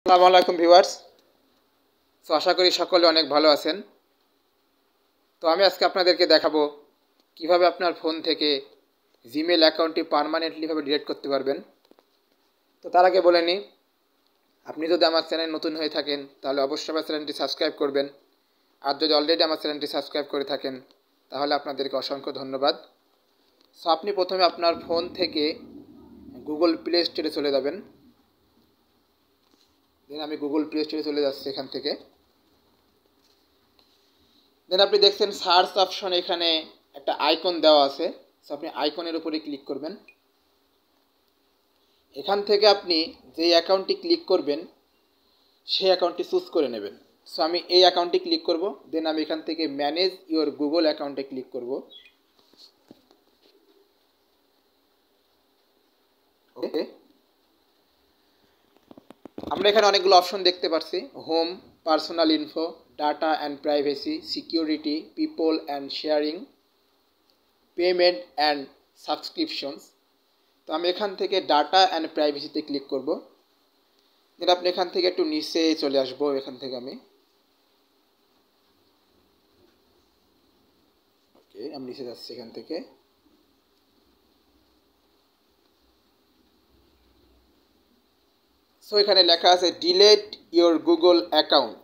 আসসালামু আলাইকুম ভিউয়ার্স। আশা করি সকলে অনেক ভালো আছেন। আমি আজকে আপনাদেরকে দেখাবো কিভাবে আপনার ফোন থেকে জিমেইল অ্যাকাউন্টটি পার্মানেন্টলি ভাবে ডিলিট করতে পারবেন। তার আগে বলে নিই, আপনি যদি আমার চ্যানেল নতুন হয়ে থাকেন তাহলে অবশ্যই আমার চ্যানেলটি সাবস্ক্রাইব করবেন, আর যদি অলরেডি আমার চ্যানেলটি সাবস্ক্রাইব করে থাকেন তাহলে আপনাদেরকে অসংখ্য ধন্যবাদ। আপনি প্রথমে আপনার ফোন থেকে গুগল প্লে স্টোরে চলে যাবেন। দেন আমি গুগল প্লে স্টোরে চলে যাচ্ছি। এখান থেকে দেন আপনি দেখছেন সার্চ অপশন, এখানে একটা আইকন দেওয়া আছে। আপনি আইকনের উপরে ক্লিক করবেন। এখান থেকে আপনি যে অ্যাকাউন্টটি ক্লিক করবেন সেই অ্যাকাউন্টটি চুজ করে নেবেন। আমি এই অ্যাকাউন্টটি ক্লিক করব। দেন আমি এখান থেকে ম্যানেজ ইওর গুগল অ্যাকাউন্টে ক্লিক করব। ওকে, আমরা এখানে অনেকগুলো অপশন দেখতে পাচ্ছি: home, personal info, data and privacy, security, people and sharing, payment and subscriptions. আমি এখান থেকে ডাটা অ্যান্ড প্রাইভেসিতে ক্লিক করব। দেন আপনি এখান থেকে একটু নিচে চলে আসবো। এখান থেকে আমি নিচে যাচ্ছি। এখান থেকে এখানে লেখা আছে ডিলেট ইওর গুগল অ্যাকাউন্ট।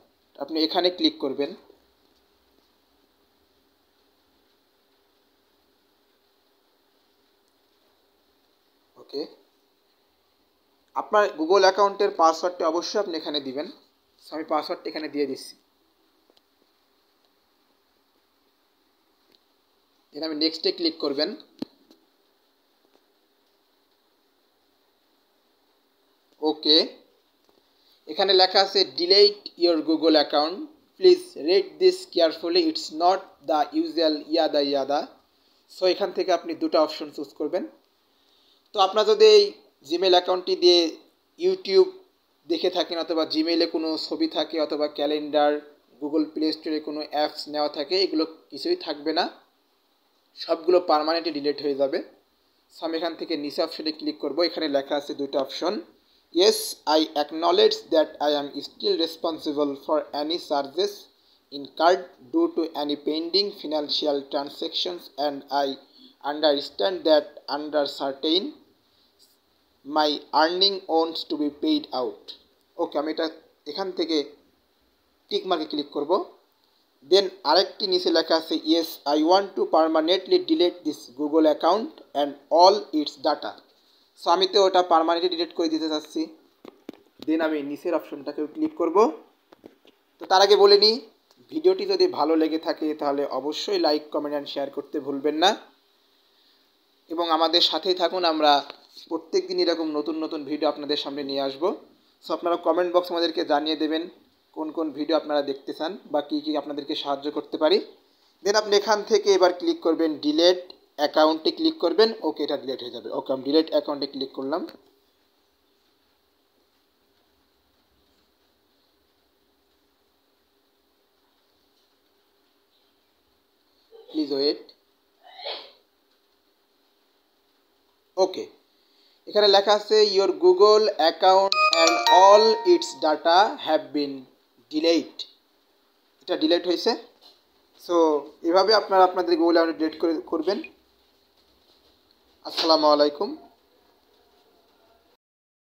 আপনি এখানে ক্লিক করবেন। ওকে, আপনার গুগল অ্যাকাউন্টের পাসওয়ার্ডটি অবশ্যই আপনি এখানে দিবেন। আমি পাসওয়ার্ডটি এখানে দিয়ে দিচ্ছি। দেন আমি নেক্সটে ক্লিক করবেন। ওকে, এখানে লেখা আছে delete your Google account, please read this carefully, it's not the usual yada yada. এখান থেকে আপনি দুটো অপশন চুজ করবেন। আপনার যদি এই জিমেইল অ্যাকাউন্টটি দিয়ে ইউটিউব দেখে থাকেন, অথবা জিমেইলে কোনো ছবি থাকে, অথবা ক্যালেন্ডার, গুগল প্লে স্টোরে কোনো অ্যাপস নেওয়া থাকে, এগুলো কিছুই থাকবে না, সবগুলো পার্মানেন্টলি ডিলিট হয়ে যাবে। আমি এখান থেকে নিচে অপশনে ক্লিক করব। এখানে লেখা আছে দুটো option: yes, I acknowledge that I am still responsible for any charges incurred due to any pending financial transactions, and I understand that under certain my earning owns to be paid out. ওকে, আমি এটা এখান থেকে tick মার্কে click করব। দেন আরেকটি নিচে লেখা আছে yes, I want to permanently delete this Google account and all it's data. আমি তো ওটা পার্মানেন্টলি ডিলিট করে দিতে চাচ্ছি। দেন আমি নিচের অপশনটাকেও ক্লিক করব। তার আগে বলে নিই, ভিডিওটি যদি ভালো লেগে থাকে তাহলে অবশ্যই লাইক, কমেন্ট অ্যান্ড শেয়ার করতে ভুলবেন না, এবং আমাদের সাথেই থাকুন। আমরা প্রত্যেক দিন এরকম নতুন নতুন ভিডিও আপনাদের সামনে নিয়ে আসবো। আপনারা কমেন্ট বক্স আমাদেরকে জানিয়ে দেবেন কোন কোন ভিডিও আপনারা দেখতে চান বা কী কী আপনাদেরকে সাহায্য করতে পারি। দেন আপনি এখান থেকে এবার ক্লিক করবেন ডিলেট অ্যাকাউন্টে ক্লিক করবেন। ওকে, এটা ডিলেট হয়ে যাবে। ওকে, আমি ডিলেট অ্যাকাউন্টে ক্লিক করলাম। Please wait. ওকে, এখানে লেখা আছে your Google account and all it's data have been delete. এটা ডিলেট হয়েছে। এভাবে আপনারা আপনাদের গুগল অ্যাকাউন্ট ডিলিট করবেন। আসসালামু আলাইকুম।